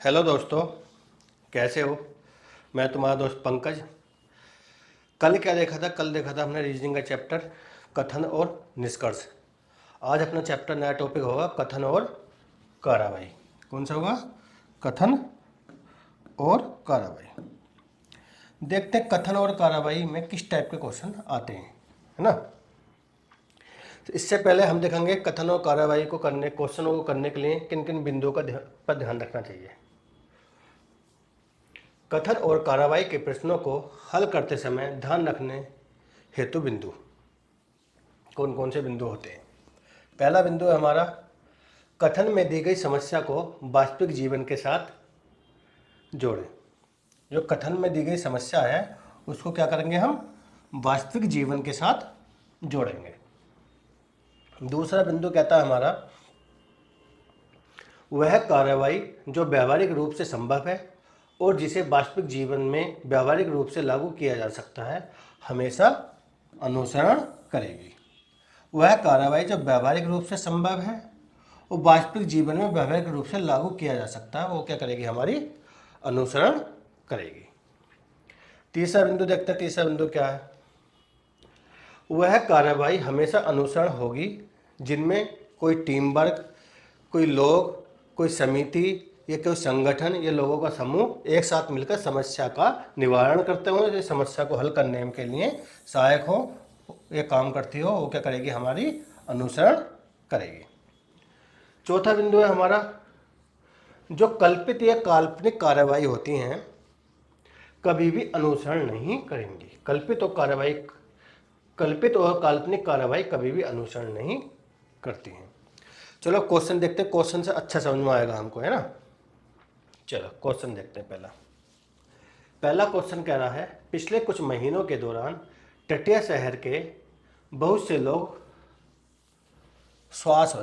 Hello दोस्तों, कैसे हो। मैं तुम्हारा दोस्त पंकज। कल क्या देखा था? कल देखा था हमने रीजनिंग का चैप्टर कथन और निष्कर्ष। आज अपना चैप्टर नया टॉपिक होगा कथन और कार्रवाई। कौन सा होगा? कथन और कार्रवाई। देखते हैं कथन और कार्रवाई में किस टाइप के क्वेश्चन आते हैं, है ना। तो इससे पहले हम देखेंगे कथन और कार्रवाई को करने, क्वेश्चनों को करने के लिए किन किन बिंदुओं का पर ध्यान रखना चाहिए। कथन और कार्रवाई के प्रश्नों को हल करते समय ध्यान रखने हेतु बिंदु कौन कौन से बिंदु होते हैं। पहला बिंदु है हमारा, कथन में दी गई समस्या को वास्तविक जीवन के साथ जोड़ें। जो कथन में दी गई समस्या है उसको क्या करेंगे हम? वास्तविक जीवन के साथ जोड़ेंगे। दूसरा बिंदु कहता है हमारा, वह कार्रवाई जो व्यावहारिक रूप से संभव है और जिसे वास्तविक जीवन में व्यावहारिक रूप से लागू किया जा सकता है हमेशा अनुसरण करेगी। वह कार्रवाई जो व्यावहारिक रूप से संभव है और वास्तविक जीवन में व्यावहारिक रूप से लागू किया जा सकता है वो क्या करेगी? हमारी अनुसरण करेगी। तीसरा बिंदु देखते हैं, तीसरा बिंदु क्या है? वह कार्रवाई हमेशा अनुसरण होगी जिनमें कोई टीम वर्क, कोई लोग, कोई समिति या कोई संगठन या लोगों का समूह एक साथ मिलकर समस्या का निवारण करते हो, जो समस्या को हल करने के लिए सहायक हो, ये काम करती हो, वो क्या करेगी? हमारी अनुसरण करेगी। चौथा बिंदु है हमारा, जो कल्पित या काल्पनिक कार्रवाई होती हैं कभी भी अनुसरण नहीं करेंगी। कल्पित और काल्पनिक कार्रवाई कभी भी अनुसरण नहीं करती हैं। चलो क्वेश्चन देखते हैं, क्वेश्चन से अच्छा समझ में आएगा हमको, है ना। चलो क्वेश्चन देखते हैं। पहला क्वेश्चन कह रहा है, पिछले कुछ महीनों के दौरान तटीय शहर के बहुत से लोग श्वास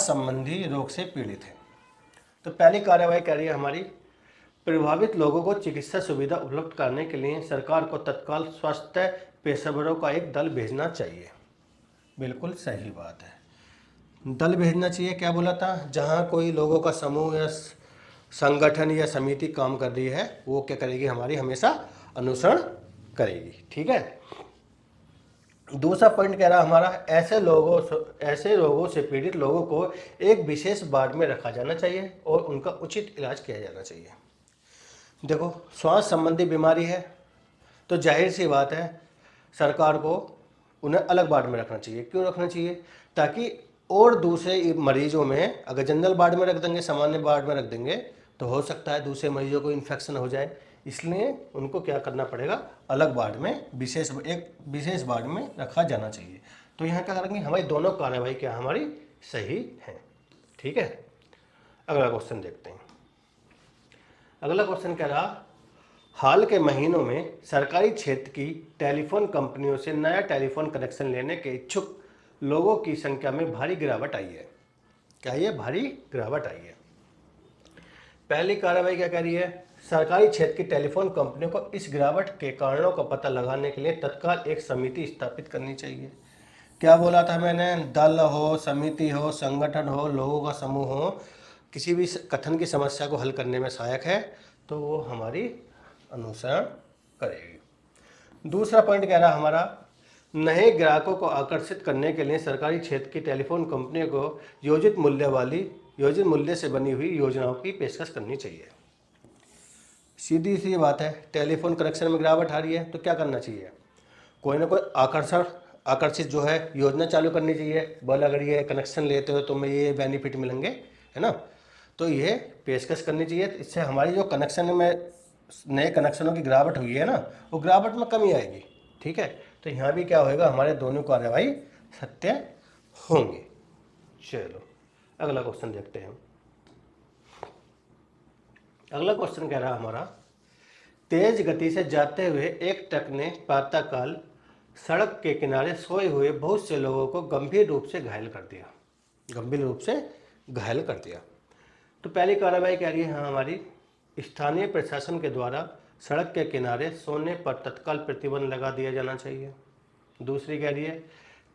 संबंधी रोग से पीड़ित हैं। तो पहली कार्रवाई कह रही है हमारी, प्रभावित लोगों को चिकित्सा सुविधा उपलब्ध कराने के लिए सरकार को तत्काल स्वास्थ्य पेशेवरों का एक दल भेजना चाहिए। बिल्कुल सही बात है, दल भेजना चाहिए। क्या बोला था? जहाँ कोई लोगों का समूह या संगठन या समिति काम कर रही है वो क्या करेगी? हमारी हमेशा अनुसरण करेगी। ठीक है। दूसरा पॉइंट कह रहा हमारा, ऐसे रोगों से पीड़ित लोगों को एक विशेष वार्ड में रखा जाना चाहिए और उनका उचित इलाज किया जाना चाहिए। देखो, श्वास संबंधी बीमारी है तो जाहिर सी बात है सरकार को उन्हें अलग वार्ड में रखना चाहिए। क्यों रखना चाहिए? ताकि और दूसरे मरीजों में, अगर जनरल वार्ड में रख देंगे, सामान्य वार्ड में रख देंगे तो हो सकता है दूसरे मरीजों को इन्फेक्शन हो जाए। इसलिए उनको क्या करना पड़ेगा? अलग वार्ड में, एक विशेष वार्ड में रखा जाना चाहिए। तो यहाँ क्या करेंगे? हमारी दोनों कार्रवाई क्या हमारी सही है। ठीक है। अगला क्वेश्चन देखते हैं। अगला क्वेश्चन कह रहा, हाल के महीनों में सरकारी क्षेत्र की टेलीफोन कंपनियों से नया टेलीफोन कनेक्शन लेने के इच्छुक लोगों की संख्या में भारी गिरावट आई है। क्या ये भारी गिरावट आई है? पहली कार्रवाई क्या कह रही है? सरकारी क्षेत्र की टेलीफोन कंपनियों को इस गिरावट के कारणों का पता लगाने के लिए तत्काल एक समिति स्थापित करनी चाहिए। क्या बोला था मैंने? दल हो, समिति हो, संगठन हो, लोगों का समूह हो, किसी भी कथन की समस्या को हल करने में सहायक है तो वो हमारी अनुसरण करेगी। दूसरा पॉइंट कह रहा हमारा, नए ग्राहकों को आकर्षित करने के लिए सरकारी क्षेत्र की टेलीफोन कंपनियों को योजित मूल्य से बनी हुई योजनाओं की पेशकश करनी चाहिए। सीधी सी बात है, टेलीफोन कनेक्शन में गिरावट आ रही है तो क्या करना चाहिए? कोई ना कोई आकर्षित जो है योजना चालू करनी चाहिए। बोल, अगर ये कनेक्शन लेते हो तो तुम्हें ये बेनिफिट मिलेंगे, है ना। तो ये पेशकश करनी चाहिए। इससे हमारी जो कनेक्शन में नए कनेक्शनों की गिरावट हुई है ना, वो गिरावट में कमी आएगी। ठीक है। तो यहाँ भी क्या होएगा? हमारे दोनों कार्रवाई सत्य होंगे। चलो अगला क्वेश्चन देखते हैं। अगला क्वेश्चन कह रहा हमारा, तेज गति से जाते हुए एक ट्रक ने प्रातःकाल सड़क के किनारे सोए हुए बहुत से लोगों को गंभीर रूप से घायल कर दिया। तो पहली कार्रवाई कह रही है हमारी, स्थानीय प्रशासन के द्वारा सड़क के किनारे सोने पर तत्काल प्रतिबंध लगा दिया जाना चाहिए। दूसरी कह रही है,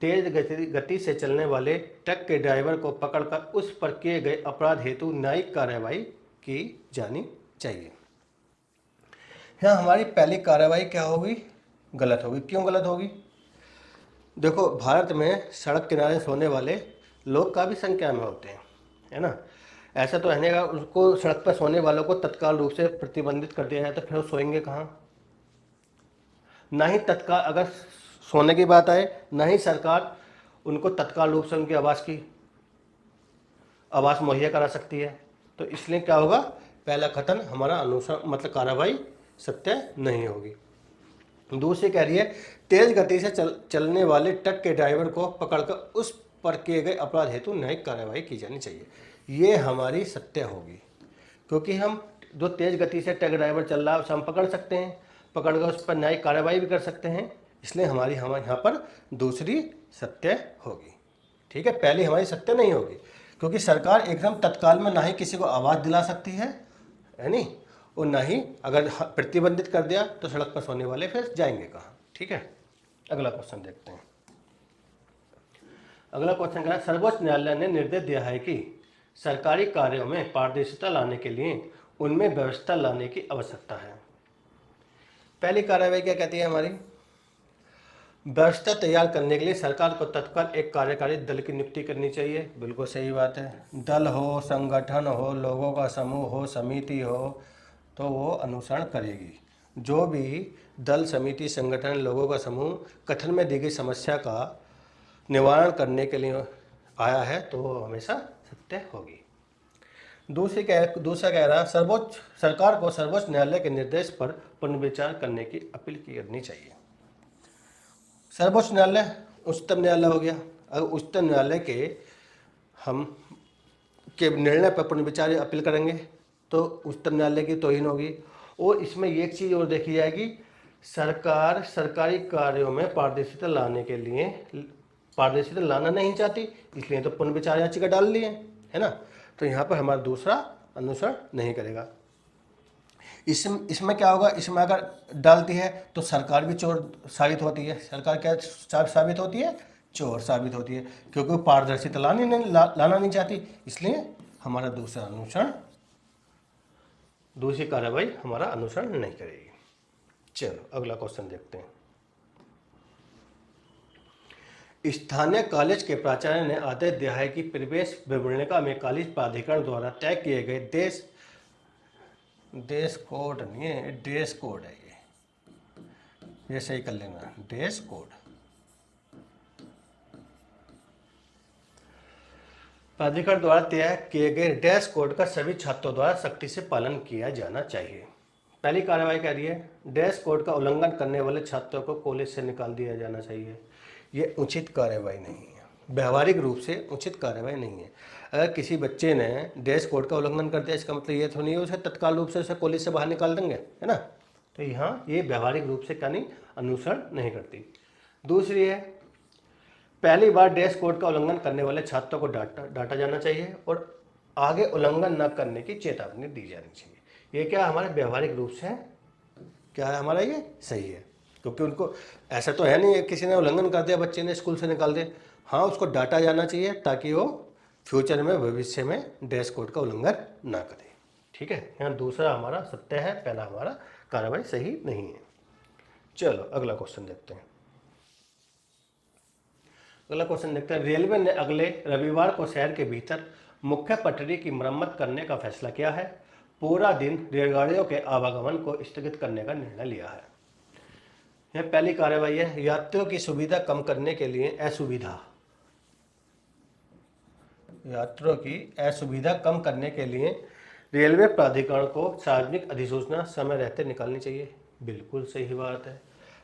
तेज गति से चलने वाले ट्रक के ड्राइवर को पकड़कर उस पर किए गए अपराध हेतु न्यायिक कार्रवाई की जानी चाहिए। यहाँ हमारी पहली कार्रवाई क्या होगी? गलत होगी। क्यों गलत होगी? देखो, भारत में सड़क किनारे सोने वाले लोग काफ़ी संख्या में होते हैं, है ना। ऐसा तो है नहीं उसको सड़क पर सोने वालों को तत्काल रूप से प्रतिबंधित कर दिया जाए तो फिर वो सोएंगे कहाँ? ना ही तत्काल, अगर सोने की बात आए, ना ही सरकार उनको तत्काल रूप से उनकी आवास मुहैया करा सकती है। तो इसलिए क्या होगा? पहला कथन हमारा अनुसार मतलब कार्रवाई सत्य नहीं होगी। दूसरी कह रही है तेज गति से चलने वाले ट्रक के ड्राइवर को पकड़कर उस पर किए गए अपराध हेतु न्यायिक कार्रवाई की जानी चाहिए। ये हमारी सत्य होगी, क्योंकि हम जो तेज गति से ट्रक ड्राइवर चल रहा है उसे हम पकड़ सकते हैं, पकड़कर उस पर न्यायिक कार्रवाई भी कर सकते हैं। इसलिए हमारी यहाँ पर दूसरी सत्य होगी। ठीक है, पहली हमारी सत्य नहीं होगी, क्योंकि सरकार एकदम तत्काल में ना ही किसी को आवाज़ दिला सकती है नहीं, और ना ही अगर प्रतिबंधित कर दिया तो सड़क पर सोने वाले फिर जाएंगे कहाँ। ठीक है, अगला क्वेश्चन देखते हैं। अगला क्वेश्चन क्या है? सर्वोच्च न्यायालय ने निर्देश दिया है कि सरकारी कार्यों में पारदर्शिता लाने के लिए उनमें व्यवस्था लाने की आवश्यकता है। पहली कार्रवाई क्या कहती है हमारी? व्यवस्था तैयार करने के लिए सरकार को तत्काल एक कार्यकारी दल की नियुक्ति करनी चाहिए। बिल्कुल सही बात है। दल हो, संगठन हो, लोगों का समूह हो, समिति हो, तो वो अनुसरण करेगी। जो भी दल, समिति, संगठन, लोगों का समूह कथन में दी गई समस्या का निवारण करने के लिए आया है तो वो हमेशा सत्य होगी। दूसरा कह रहा सरकार को सर्वोच्च न्यायालय के निर्देश पर पुनर्विचार करने की अपील करनी चाहिए। सर्वोच्च न्यायालय उच्चतम न्यायालय हो गया। अगर उच्चतम न्यायालय के निर्णय पर पुनर्विचार अपील करेंगे तो उच्चतम न्यायालय की तौहीन होगी। और इसमें एक चीज़ और देखी जाएगी, सरकार सरकारी कार्यों में पारदर्शिता लाने के लिए पारदर्शिता लाना नहीं चाहती, इसलिए तो पुनर्विचार याचिका डाल ली है ना। तो यहाँ पर हमारा दूसरा अनुसरण नहीं करेगा। इसमें क्या होगा? इसमें अगर डालती है तो सरकार भी चोर साबित होती है। सरकार क्या साबित होती है? चोर साबित होती है, क्योंकि वो पारदर्शिता लाना नहीं चाहती। इसलिए हमारा दूसरी कार्रवाई हमारा अनुसरण नहीं करेगी। चलो अगला क्वेश्चन देखते हैं। स्थानीय कॉलेज के प्राचार्य ने आदेश दिया है कि प्रवेश विवरणिका में कॉलेज प्राधिकरण द्वारा तय किए गए देश कोड नहीं है, ड्रेस कोड है। ये सही कर लेना, ड्रेस कोड। प्राधिकरण द्वारा तय किए गए ड्रेस कोड का सभी छात्रों द्वारा सख्ती से पालन किया जाना चाहिए। पहली कार्रवाई कह रही है ड्रेस कोड का उल्लंघन करने वाले छात्रों को कॉलेज से निकाल दिया जाना चाहिए। ये उचित कार्रवाई नहीं है, व्यवहारिक रूप से उचित कार्रवाई नहीं है। अगर किसी बच्चे ने ड्रेस कोड का उल्लंघन कर दिया, इसका मतलब ये तो नहीं है उसे तत्काल रूप से उसे कॉलेज से बाहर निकाल देंगे, है ना। तो यहाँ ये व्यवहारिक रूप से क्या नहीं, अनुसरण नहीं करती। दूसरी है, पहली बार ड्रेस कोड का उल्लंघन करने वाले छात्रों को डांटा जाना चाहिए और आगे उल्लंघन न करने की चेतावनी दी जानी चाहिए। ये क्या हमारे व्यवहारिक रूप से क्या है हमारा, ये सही है, क्योंकि उनको ऐसा तो है नहीं किसी ने उल्लंघन कर दिया, बच्चे ने स्कूल से निकाल दे। हाँ, उसको डांटा जाना चाहिए ताकि वो फ्यूचर में, भविष्य में ड्रेस कोड का उल्लंघन ना करे। ठीक है, यहाँ दूसरा हमारा सत्य है, पहला हमारा कार्रवाई सही नहीं है। चलो अगला क्वेश्चन देखते हैं। अगला क्वेश्चन देखते हैं। रेलवे ने अगले रविवार को शहर के भीतर मुख्य पटरी की मरम्मत करने का फैसला किया है। पूरा दिन रेलगाड़ियों के आवागमन को स्थगित करने का निर्णय लिया है। यह पहली कार्रवाई है, यात्रियों की सुविधा कम करने के लिए यात्रियों की असुविधा कम करने के लिए रेलवे प्राधिकरण को सार्वजनिक अधिसूचना समय रहते निकालनी चाहिए। बिल्कुल सही बात है।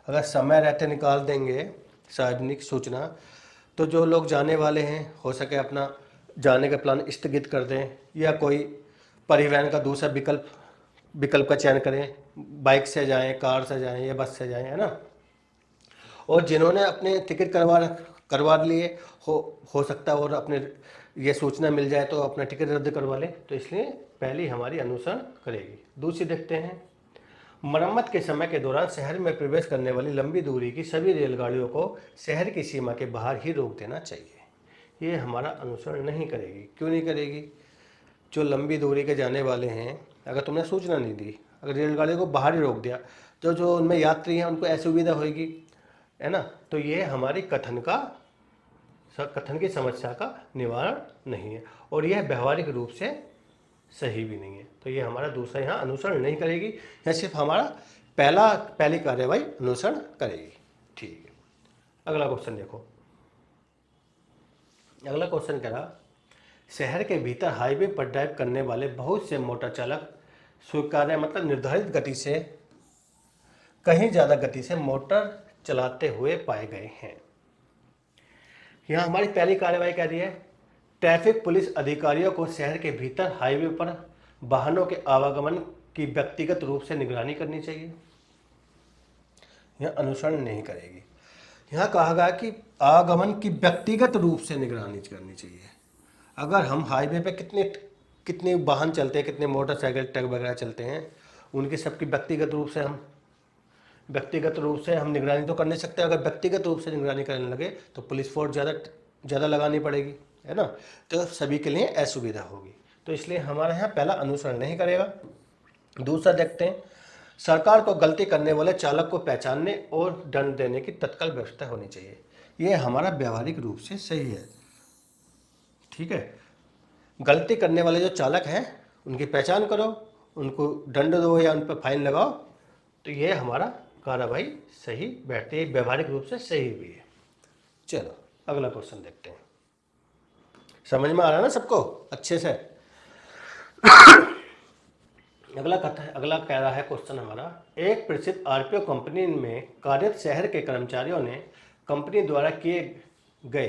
अगर समय रहते निकाल देंगे सार्वजनिक सूचना, तो जो लोग जाने वाले हैं हो सके अपना जाने का प्लान स्थगित कर दें या कोई परिवहन का दूसरा विकल्प का चयन करें, बाइक से जाएं, कार से जाएं या बस से जाएं, है ना। और जिन्होंने अपने टिकट करवा लिए हो सकता है और अपने ये सूचना मिल जाए तो अपना टिकट रद्द करवा लें। तो इसलिए पहली हमारी अनुसरण करेगी। दूसरी देखते हैं, मरम्मत के समय के दौरान शहर में प्रवेश करने वाली लंबी दूरी की सभी रेलगाड़ियों को शहर की सीमा के बाहर ही रोक देना चाहिए। ये हमारा अनुसरण नहीं करेगी। क्यों नहीं करेगी? जो लंबी दूरी के जाने वाले हैं, अगर तुमने सूचना नहीं दी, अगर रेलगाड़ी को बाहर ही रोक दिया, तो जो उनमें यात्री हैं उनको असुविधा होगी, है ना। तो ये हमारी कथन की समस्या का निवारण नहीं है और यह व्यवहारिक रूप से सही भी नहीं है। तो ये हमारा दूसरा यहाँ अनुसरण नहीं करेगी, यह सिर्फ हमारा पहली कार्यवाही अनुसरण करेगी। ठीक है, अगला क्वेश्चन देखो। अगला क्वेश्चन कह रहा, शहर के भीतर हाईवे पर ड्राइव करने वाले बहुत से मोटर चालक स्वीकार्य मतलब निर्धारित गति से कहीं ज़्यादा गति से मोटर चलाते हुए पाए गए हैं। यहाँ हमारी पहली कार्यवाही कह रही है, ट्रैफिक पुलिस अधिकारियों को शहर के भीतर हाईवे पर वाहनों के आवागमन की व्यक्तिगत रूप से निगरानी करनी चाहिए। यह अनुसरण नहीं करेगी। यहाँ कहा गया कि आवागमन की व्यक्तिगत रूप से निगरानी करनी चाहिए। अगर हम हाईवे पे कितने वाहन चलते हैं, कितने मोटरसाइकिल ट्रक वगैरह चलते हैं, उनकी सबकी व्यक्तिगत रूप से हम निगरानी तो कर नहीं सकते। अगर व्यक्तिगत रूप से निगरानी करने लगे तो पुलिस फोर्स ज़्यादा लगानी पड़ेगी, है ना। तो सभी के लिए असुविधा होगी। तो इसलिए हमारे यहाँ पहला अनुसरण नहीं करेगा। दूसरा देखते हैं, सरकार को गलती करने वाले चालक को पहचानने और दंड देने की तत्काल व्यवस्था होनी चाहिए। ये हमारा व्यवहारिक रूप से सही है। ठीक है, गलती करने वाले जो चालक हैं उनकी पहचान करो, उनको दंड दो या उन पर फाइन लगाओ, तो ये हमारा कार्रवाई सही बैठती है, व्यवहारिक रूप से सही भी है। चलो अगला क्वेश्चन देखते हैं। समझ में आ रहा है ना सबको अच्छे से? अगला कह रहा है क्वेश्चन हमारा, एक प्रसिद्ध आरपीओ कंपनी में कार्यरत शहर के कर्मचारियों ने कंपनी द्वारा किए गए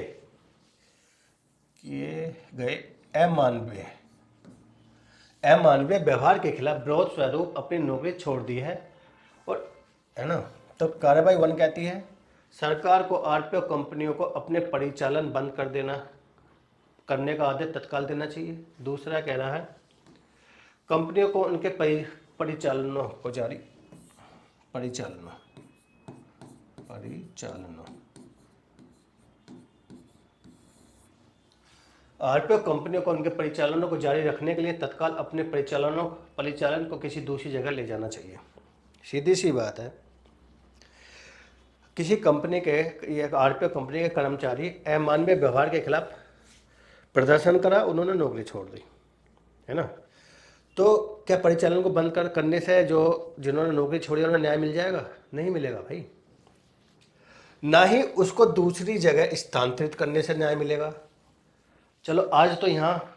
अमानवीय व्यवहार के खिलाफ विरोध स्वरूप अपनी नौकरी छोड़ दी है, और है ना। तो कार्रवाई 1 कहती है, सरकार को आरपीओ कंपनियों को अपने परिचालन बंद करने का आदेश तत्काल देना चाहिए। दूसरा कह रहा है, कंपनियों को उनके परिचालनों आरपीओ कंपनियों को उनके परिचालनों को जारी रखने के लिए तत्काल अपने परिचालन को किसी दूसरी जगह ले जाना चाहिए। सीधी सी बात है, किसी कंपनी के या आरपीओ कंपनी के कर्मचारी अमानवीय व्यवहार के खिलाफ प्रदर्शन करा, उन्होंने नौकरी छोड़ दी, है ना। तो क्या परिचालन को बंद करने से जिन्होंने नौकरी छोड़ी उन्हें न्याय मिल जाएगा? नहीं मिलेगा भाई। ना ही उसको दूसरी जगह स्थानांतरित करने से न्याय मिलेगा। चलो आज तो यहाँ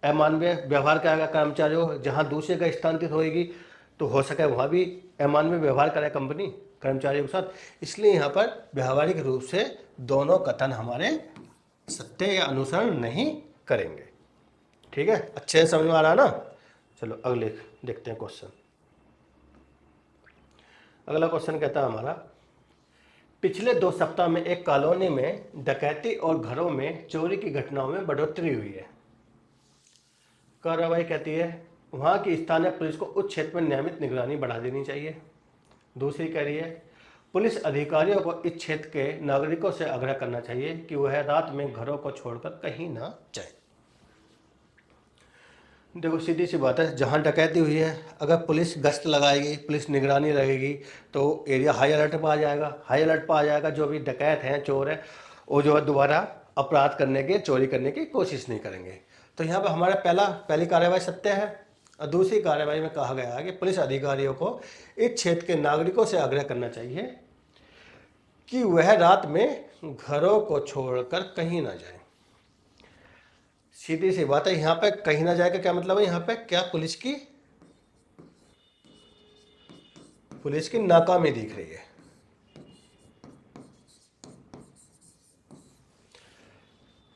अमानवीय व्यवहार का कर्मचारी हो, जहाँ दूसरी जगह स्थानांतरित होएगी तो हो सके वहाँ भी अमानवीय व्यवहार करे कंपनी कर्मचारियों के साथ। इसलिए यहाँ पर व्यवहारिक रूप से दोनों कथन हमारे सत्य या अनुसरण नहीं करेंगे। ठीक है, अच्छे से समझ में आ रहा है ना? चलो अगले देखते हैं क्वेश्चन। अगला क्वेश्चन कहता है हमारा, पिछले 2 सप्ताह में एक कॉलोनी में डकैती और घरों में चोरी की घटनाओं में बढ़ोतरी हुई है। कार्रवाई कहती है, वहाँ की स्थानीय पुलिस को उस क्षेत्र में नियमित निगरानी बढ़ा देनी चाहिए। दूसरी कह रही है, पुलिस अधिकारियों को इस क्षेत्र के नागरिकों से आग्रह करना चाहिए कि वह रात में घरों को छोड़कर कहीं ना जाए। देखो सीधी सी बात है, जहाँ डकैती हुई है अगर पुलिस गश्त लगाएगी, पुलिस निगरानी रहेगी तो एरिया हाई अलर्ट पर आ जाएगा। हाई अलर्ट पर आ जाएगा, जो भी डकैत हैं, चोर हैं, वो जो है दोबारा अपराध करने के, चोरी करने की कोशिश नहीं करेंगे। तो यहाँ पर हमारा पहली कार्रवाई सत्य है। और दूसरी कार्रवाई में कहा गया है कि पुलिस अधिकारियों को इस क्षेत्र के नागरिकों से आग्रह करना चाहिए कि वह रात में घरों को छोड़कर कहीं ना जाए। सीधी सी बात है, यहाँ पे कहीं ना जाए का क्या मतलब है? यहाँ पे क्या पुलिस की नाकामी दिख रही है।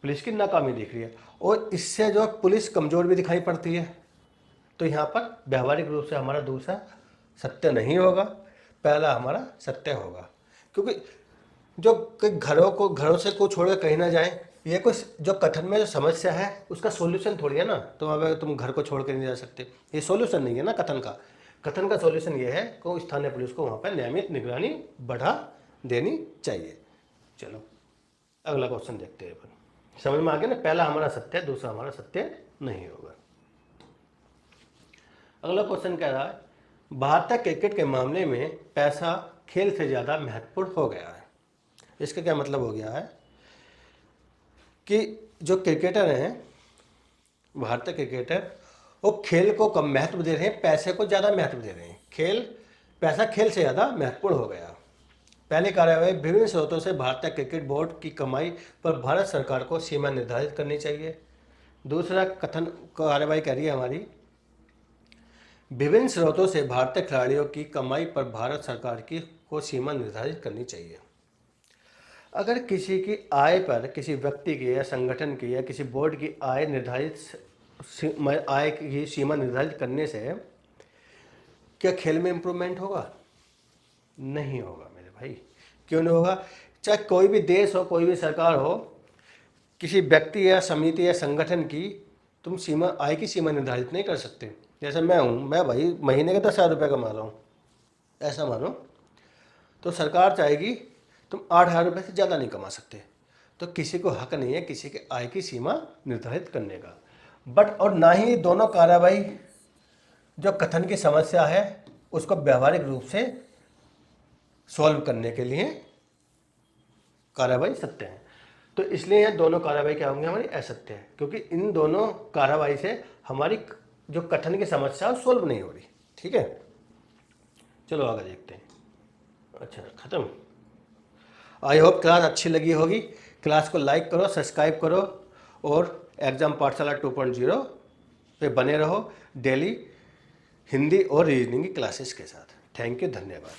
पुलिस की नाकामी दिख रही है और इससे जो पुलिस कमजोर भी दिखाई पड़ती है। तो यहाँ पर व्यवहारिक रूप से हमारा दूसरा सत्य नहीं होगा, पहला हमारा सत्य होगा। क्योंकि जो घरों से को छोड़कर कहीं ना जाए, ये कुछ जो कथन में जो समस्या है उसका सॉल्यूशन थोड़ी है ना। तो अब तुम घर को छोड़ कर नहीं जा सकते, ये सॉल्यूशन नहीं है ना कथन का। कथन का सॉल्यूशन ये है कि स्थानीय पुलिस को वहाँ पर नियमित निगरानी बढ़ा देनी चाहिए। चलो अगला क्वेश्चन देखते हैं अपन। समझ में आ गया ना, पहला हमारा सत्य है, दूसरा हमारा सत्य नहीं होगा। अगला क्वेश्चन कह रहा है भारतीय क्रिकेट के मामले में पैसा खेल से ज़्यादा महत्वपूर्ण हो गया है। इसका क्या मतलब हो गया है कि जो क्रिकेटर हैं, भारतीय क्रिकेटर, वो खेल को कम महत्व दे रहे हैं, पैसे को ज़्यादा महत्व दे रहे हैं। पैसा खेल से ज़्यादा महत्वपूर्ण हो गया। पहली कार्रवाई विभिन्न स्रोतों से भारतीय क्रिकेट बोर्ड की कमाई पर भारत सरकार को सीमा निर्धारित करनी चाहिए। दूसरा कथन कार्रवाई कह रही है हमारी, विभिन्न स्रोतों से भारतीय खिलाड़ियों की कमाई पर भारत सरकार को सीमा निर्धारित करनी चाहिए। अगर किसी की आय पर, किसी व्यक्ति की या संगठन की या किसी बोर्ड की आय की सीमा निर्धारित करने से क्या खेल में इम्प्रूवमेंट होगा? नहीं होगा मेरे भाई। क्यों नहीं होगा? चाहे कोई भी देश हो, कोई भी सरकार हो, किसी व्यक्ति या समिति या संगठन की तुम आय की सीमा निर्धारित नहीं कर सकते। जैसे मैं भाई महीने के 10,000 रुपये कमा रहा हूँ, ऐसा मानो, तो सरकार चाहेगी तुम 8,000 रुपये से ज़्यादा नहीं कमा सकते, तो किसी को हक नहीं है किसी के आय की सीमा निर्धारित करने का। और ना ही दोनों कार्रवाई जो कथन की समस्या है उसको व्यवहारिक रूप से सॉल्व करने के लिए कार्रवाई सत्य है। तो इसलिए ये दोनों कार्रवाई क्या होंगे? हमारी असत्य है, क्योंकि इन दोनों कार्रवाई से हमारी जो कथन की समस्या सॉल्व नहीं हो रही। ठीक है, चलो आगे देखते हैं। अच्छा, खत्म। आई होप क्लास अच्छी लगी होगी। क्लास को लाइक करो, सब्सक्राइब करो और एग्जाम पाठशाला 2.0 पे बने रहो डेली हिंदी और रीजनिंग की क्लासेस के साथ। थैंक यू, धन्यवाद।